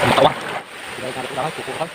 Ang tawa. Kailangan kukuha.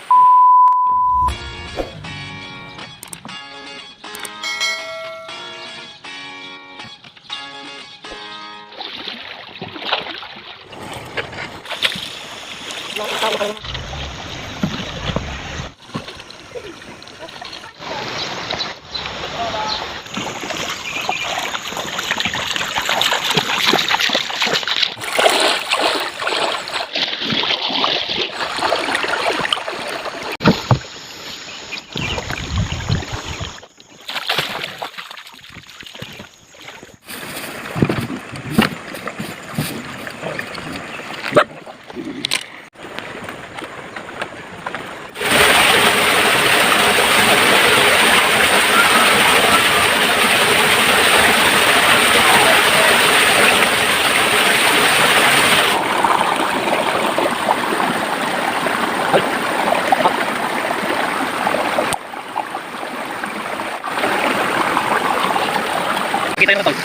Kita yung tol.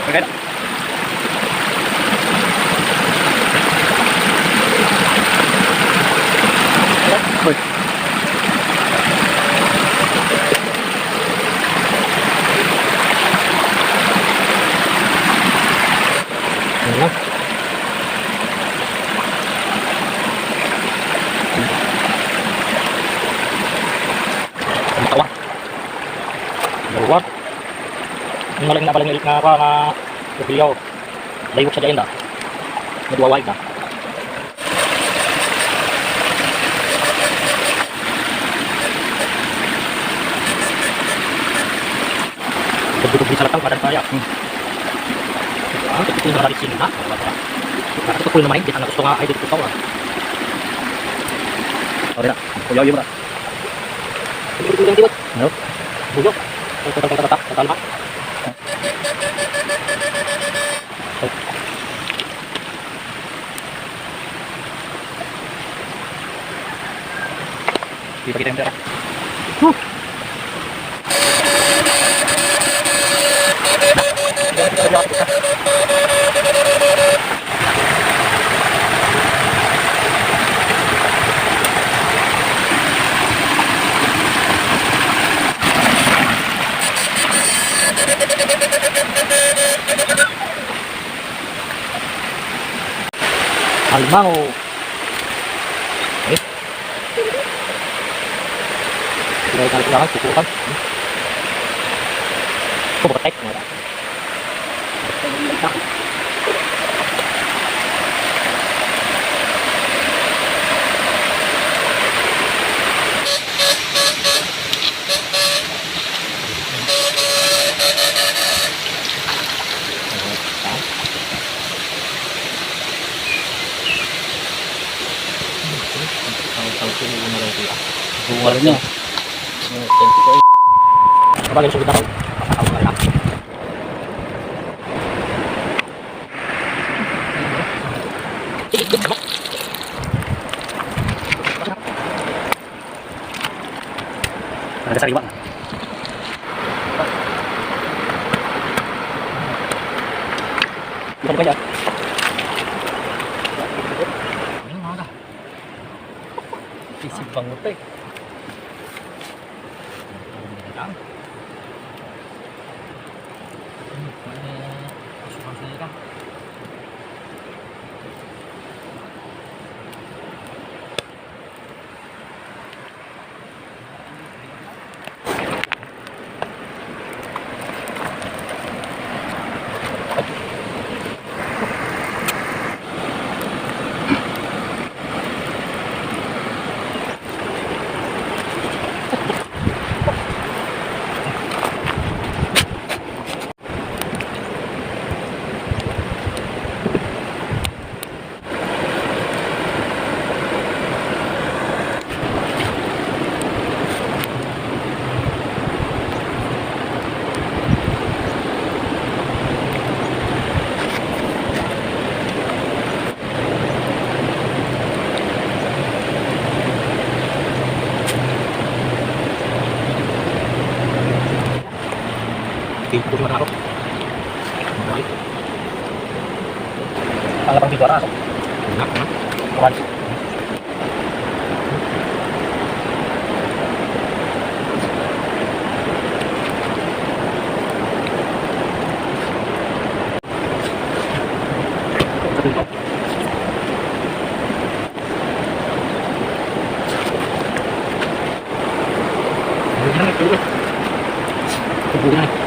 Okay na. Good. Ayan lang. Ang tawa. Dalawa. Ang maling na palang ilit na pa na pagbiliyaw. Laywak siya dyan da. Nagwawait na. Dugdug-dugdug sa latang padan kaya. Ang tutuloy na maraming sinin na. Tutuloy na mahin. Di na gusto nga ay dito ito. Sorry na. Kuyaw yun na. Dugdug yung dibat. Ano? Bugok. Tatal ba? Kita kita yang darah. Alimango. Kailangan kukuha. Kumatek mo na. Bungalnya. Apa yang sudah tahu? Tahu nggak ya? Ada sariwa. Bukan aja. Ini mana? Isi banget teh. Ikut mana aku? Kalau pergi juara aku. Enak, enak. Kawan. Tubuh na.